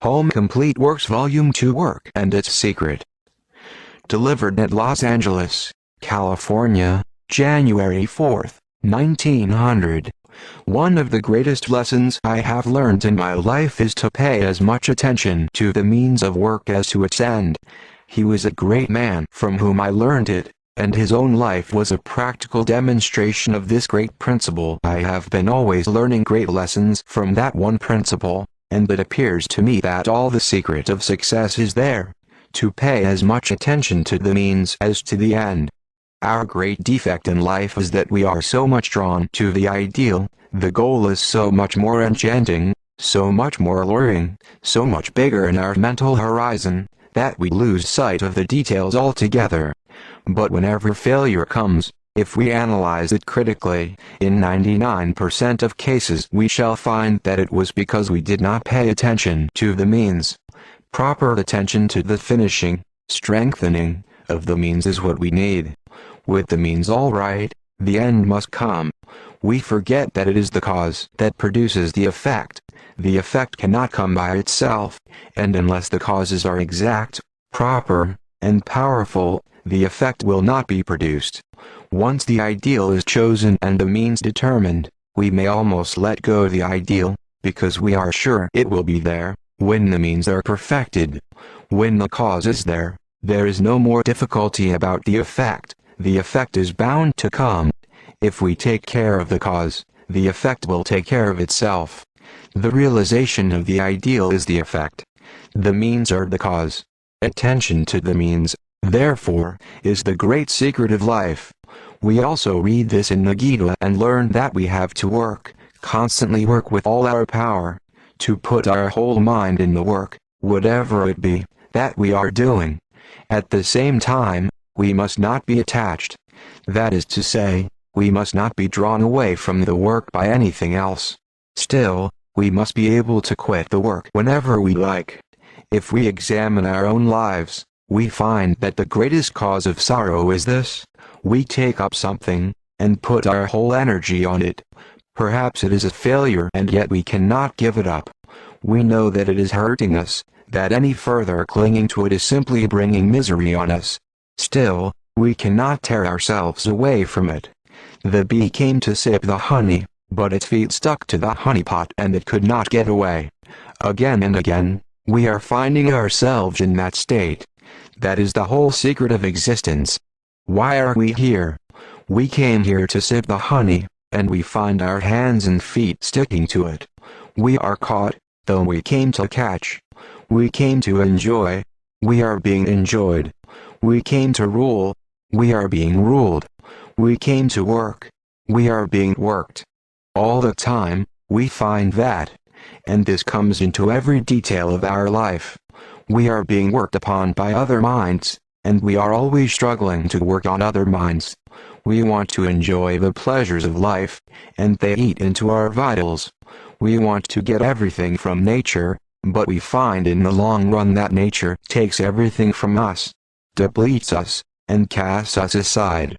Home Complete Works Volume 2 Work and Its Secret. Delivered at Los Angeles, California, January 4, 1900. One of the greatest lessons I have learned in my life is to pay as much attention to the means of work as to its end. He was a great man from whom I learned it, and his own life was a practical demonstration of this great principle. I have been always learning great lessons from that one principle, and it appears to me that all the secret of success is there, to pay as much attention to the means as to the end. Our great defect in life is that we are so much drawn to the ideal. The goal is so much more enchanting, so much more alluring, so much bigger in our mental horizon, that we lose sight of the details altogether. But whenever failure comes, if we analyze it critically, in 99% of cases we shall find that it was because we did not pay attention to the means. Proper attention to the finishing, strengthening, of the means is what we need. With the means all right, the end must come. We forget that it is the cause that produces the effect. The effect cannot come by itself, and unless the causes are exact, proper, and powerful, the effect will not be produced. Once the ideal is chosen and the means determined, we may almost let go the ideal, because we are sure it will be there, when the means are perfected. When the cause is there, there is no more difficulty about the effect. The effect is bound to come. If we take care of the cause, the effect will take care of itself. The realization of the ideal is the effect. The means are the cause. Attention to the means, therefore, is the great secret of life. We also read this in the Gita and learn that we have to work, constantly work with all our power, to put our whole mind in the work, whatever it be, that we are doing. At the same time, we must not be attached. That is to say, we must not be drawn away from the work by anything else. Still, we must be able to quit the work whenever we like. If we examine our own lives, we find that the greatest cause of sorrow is this: we take up something, and put our whole energy on it. Perhaps it is a failure and yet we cannot give it up. We know that it is hurting us, that any further clinging to it is simply bringing misery on us. Still, we cannot tear ourselves away from it. The bee came to sip the honey, but its feet stuck to the honey pot and it could not get away. Again and again, we are finding ourselves in that state. That is the whole secret of existence. Why are we here? We came here to sip the honey, and we find our hands and feet sticking to it. We are caught, though we came to catch. We came to enjoy. We are being enjoyed. We came to rule. We are being ruled. We came to work. We are being worked. All the time, we find that. And this comes into every detail of our life. We are being worked upon by other minds, and we are always struggling to work on other minds. We want to enjoy the pleasures of life, and they eat into our vitals. We want to get everything from nature, but we find in the long run that nature takes everything from us, depletes us, and casts us aside.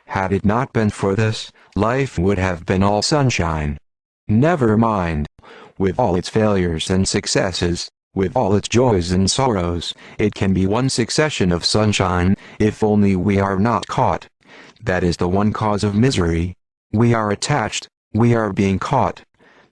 Had it not been for this, life would have been all sunshine. Never mind. With all its failures and successes, with all its joys and sorrows, it can be one succession of sunshine, if only we are not caught. That is the one cause of misery. We are attached, we are being caught.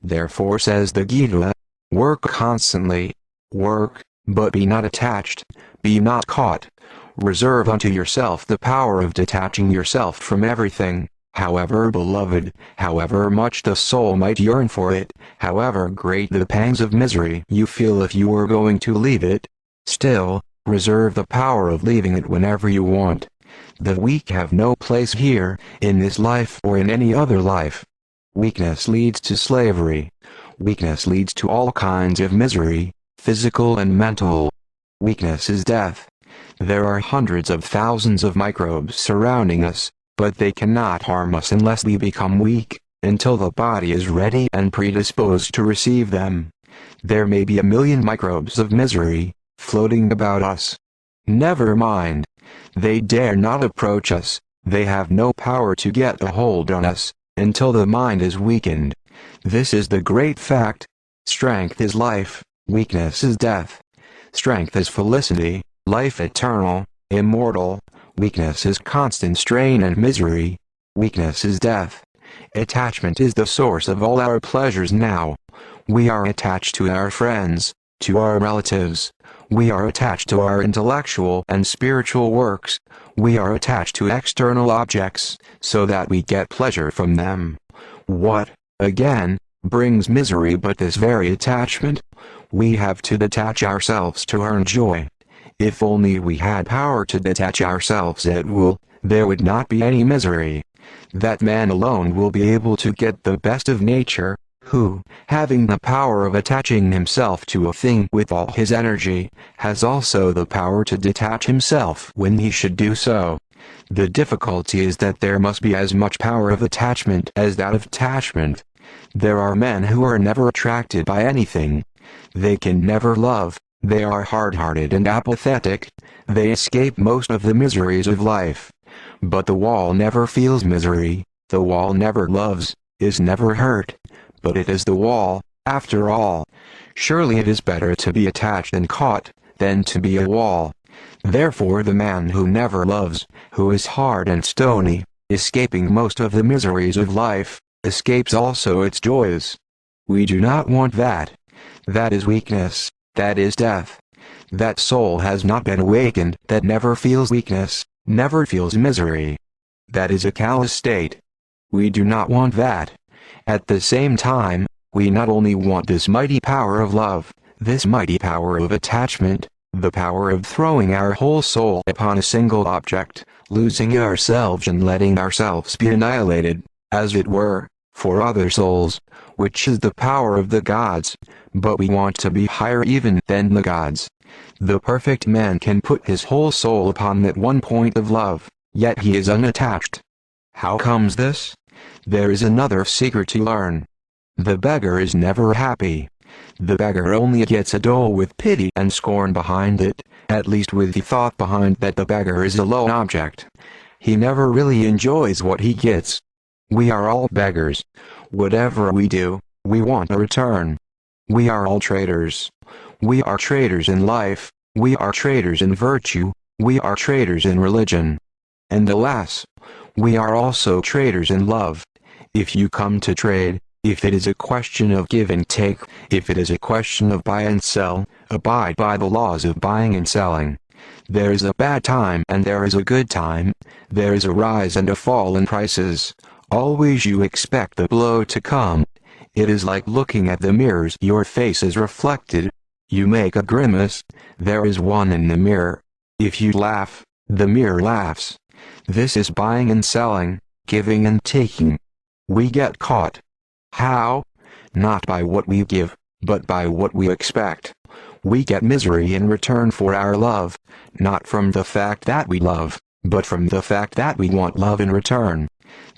Therefore says the Gita, work constantly, work, but be not attached, be not caught. Reserve unto yourself the power of detaching yourself from everything, however beloved, however much the soul might yearn for it, however great the pangs of misery you feel if you were going to leave it. Still, reserve the power of leaving it whenever you want. The weak have no place here, in this life or in any other life. Weakness leads to slavery. Weakness leads to all kinds of misery, physical and mental. Weakness is death. There are hundreds of thousands of microbes surrounding us, but they cannot harm us unless we become weak, until the body is ready and predisposed to receive them. There may be 1,000,000 microbes of misery, floating about us. Never mind. They dare not approach us, they have no power to get a hold on us, until the mind is weakened. This is the great fact. Strength is life, Weakness is death. Strength is felicity, life eternal, immortal. Weakness is constant strain and misery. Weakness is death. Attachment is the source of all our pleasures now. We are attached to our friends, to our relatives. We are attached to our intellectual and spiritual works. We are attached to external objects, so that we get pleasure from them. What, again, brings misery but this very attachment? We have to detach ourselves to earn joy. If only we had power to detach ourselves at will, there would not be any misery. That man alone will be able to get the best of nature, who, having the power of attaching himself to a thing with all his energy, has also the power to detach himself when he should do so. The difficulty is that there must be as much power of attachment as that of attachment. There are men who are never attracted by anything. They can never love. They are hard-hearted and apathetic. They escape most of the miseries of life. But the wall never feels misery. The wall never loves, is never hurt. But it is the wall, after all. Surely it is better to be attached and caught, than to be a wall. Therefore the man who never loves, who is hard and stony, escaping most of the miseries of life, escapes also its joys. We do not want that. That is weakness, that is death. That soul has not been awakened that never feels weakness, never feels misery. That is a callous state. We do not want that. At the same time, we not only want this mighty power of love, this mighty power of attachment, the power of throwing our whole soul upon a single object, losing ourselves and letting ourselves be annihilated, as it were, for other souls, which is the power of the gods, but we want to be higher even than the gods. The perfect man can put his whole soul upon that one point of love, yet he is unattached. How comes this? There is another secret to learn. The beggar is never happy. The beggar only gets a dole with pity and scorn behind it, at least with the thought behind that the beggar is a low object. He never really enjoys what he gets. We are all beggars. Whatever we do, we want a return. We are all traitors. We are traitors in life, we are traitors in virtue, we are traitors in religion. And alas, we are also traitors in love. If you come to trade, if it is a question of give and take, if it is a question of buy and sell, abide by the laws of buying and selling. There is a bad time and there is a good time, there is a rise and a fall in prices. Always you expect the blow to come. It is like looking at the mirrors. Your face is reflected. You make a grimace. There is one in the mirror. If you laugh, the mirror laughs. This is buying and selling, giving and taking. We get caught. How? Not by what we give, but by what we expect. We get misery in return for our love, not from the fact that we love, but from the fact that we want love in return.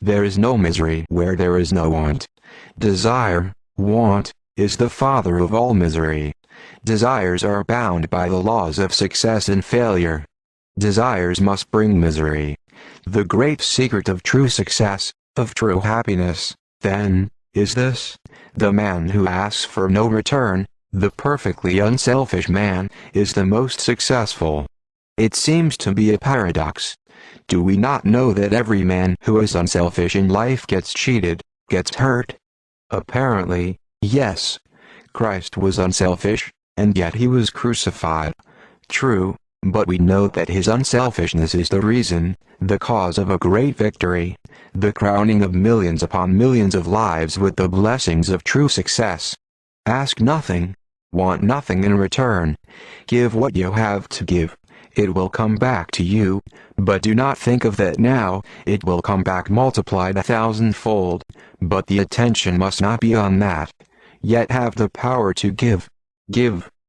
There is no misery where there is no want. Desire, want, is the father of all misery. Desires are bound by the laws of success and failure. Desires must bring misery. The great secret of true success, of true happiness, then, is this: the man who asks for no return, the perfectly unselfish man, is the most successful. It seems to be a paradox. Do we not know that every man who is unselfish in life gets cheated, gets hurt? Apparently, yes. Christ was unselfish, and yet he was crucified. True, but we know that his unselfishness is the reason, the cause of a great victory, the crowning of millions upon millions of lives with the blessings of true success. Ask nothing, want nothing in return. Give what you have to give. It will come back to you, but do not think of that now. It will come back multiplied 1,000-fold, but the attention must not be on that. Yet have the power to give,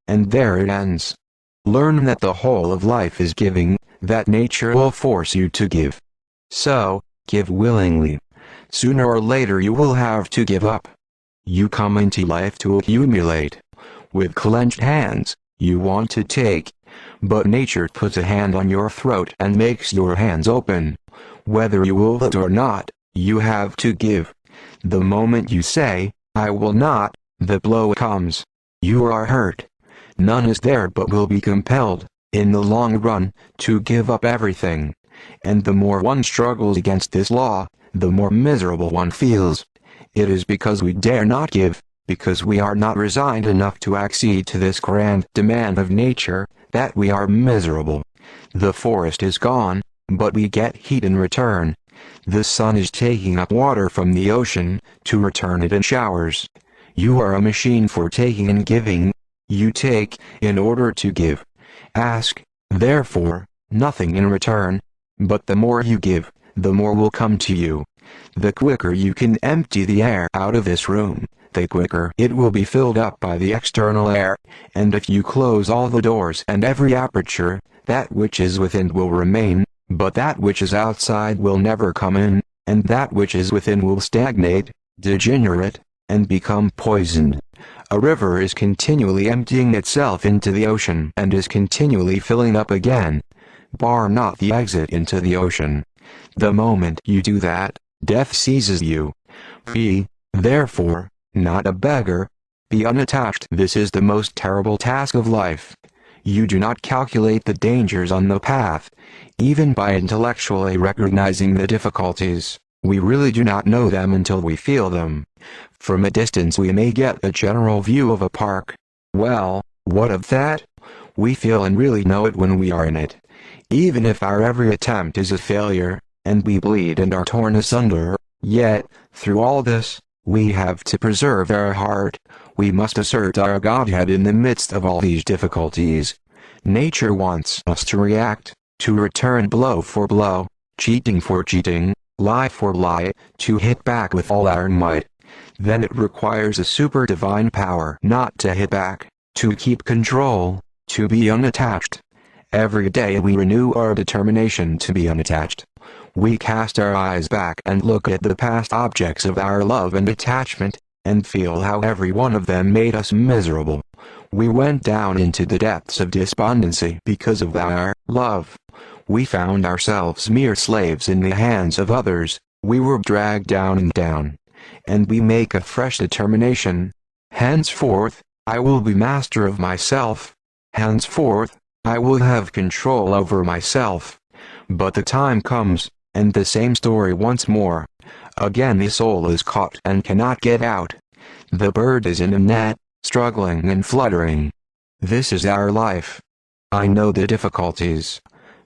and there it ends. Learn that the whole of life is giving, that nature will force you to give. So, give willingly. Sooner or later you will have to give up. You come into life to accumulate. With clenched hands, you want to take. But nature puts a hand on your throat and makes your hands open. Whether you will it or not, you have to give. The moment you say, "I will not," the blow comes. You are hurt. None is there but will be compelled, in the long run, to give up everything. And the more one struggles against this law, the more miserable one feels. It is because we dare not give, because we are not resigned enough to accede to this grand demand of nature, that we are miserable. The forest is gone, but we get heat in return. The sun is taking up water from the ocean, to return it in showers. You are a machine for taking and giving. You take, in order to give. Ask, therefore, nothing in return. But the more you give, the more will come to you. The quicker you can empty the air out of this room, the quicker it will be filled up by the external air, and if you close all the doors and every aperture, that which is within will remain, but that which is outside will never come in, and that which is within will stagnate, degenerate, and become poisoned. A river is continually emptying itself into the ocean and is continually filling up again. Bar not the exit into the ocean. The moment you do that, death seizes you. Be, therefore, not a beggar. Be unattached. This is the most terrible task of life. You do not calculate the dangers on the path. Even by intellectually recognizing the difficulties, we really do not know them until we feel them. From a distance we may get a general view of a park. Well, what of that? We feel and really know it when we are in it. Even if our every attempt is a failure, and we bleed and are torn asunder, yet, through all this, we have to preserve our heart. We must assert our Godhead in the midst of all these difficulties. Nature wants us to react, to return blow for blow, cheating for cheating, lie for lie, to hit back with all our might. Then it requires a super divine power not to hit back, to keep control, to be unattached. Every day we renew our determination to be unattached. We cast our eyes back and look at the past objects of our love and attachment, and feel how every one of them made us miserable. We went down into the depths of despondency because of our love. We found ourselves mere slaves in the hands of others. We were dragged down and down. And we make a fresh determination. Henceforth, I will be master of myself. Henceforth, I will have control over myself. But the time comes, and the same story once more. Again the soul is caught and cannot get out. The bird is in a net, struggling and fluttering. This is our life. I know the difficulties.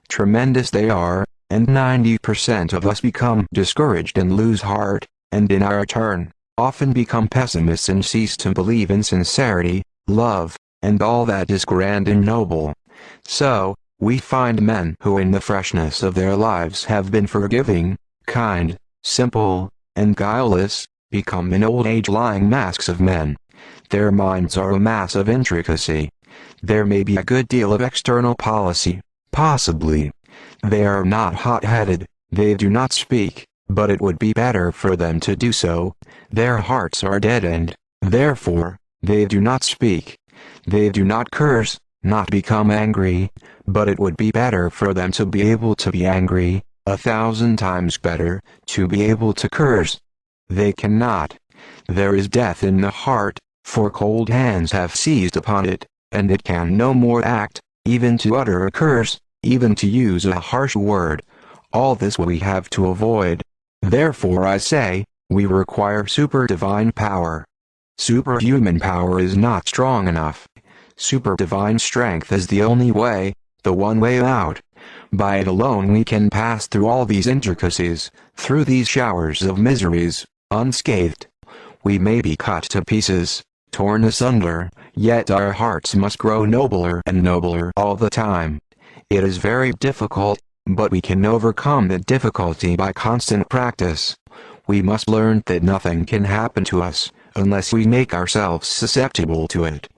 Tremendous they are, and 90% of us become discouraged and lose heart, and in our turn, often become pessimists and cease to believe in sincerity, love, and all that is grand and noble. So, we find men who in the freshness of their lives have been forgiving, kind, simple, and guileless, become in old age lying masks of men. Their minds are a mass of intricacy. There may be a good deal of external policy, possibly. They are not hot-headed, they do not speak, but it would be better for them to do so. Their hearts are deadened, therefore, they do not speak. They do not curse, not become angry, but it would be better for them to be able to be angry, 1,000 times better, to be able to curse. They cannot. There is death in the heart, for cold hands have seized upon it, and it can no more act, even to utter a curse, even to use a harsh word. All this we have to avoid. Therefore I say, we require super divine power. Superhuman power is not strong enough. Super divine strength is the only way, the one way out. By it alone we can pass through all these intricacies, through these showers of miseries, unscathed. We may be cut to pieces, torn asunder, yet our hearts must grow nobler and nobler all the time. It is very difficult, but we can overcome the difficulty by constant practice. We must learn that nothing can happen to us, unless we make ourselves susceptible to it.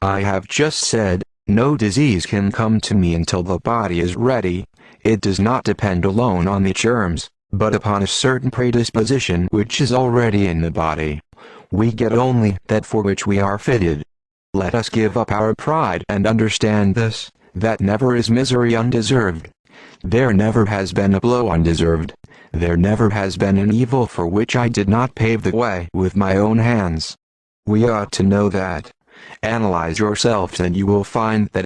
I have just said, no disease can come to me until the body is ready. It does not depend alone on the germs, but upon a certain predisposition which is already in the body. We get only that for which we are fitted. Let us give up our pride and understand this, that never is misery undeserved. There never has been a blow undeserved. There never has been an evil for which I did not pave the way with my own hands. We ought to know that. Analyze yourselves and you will find that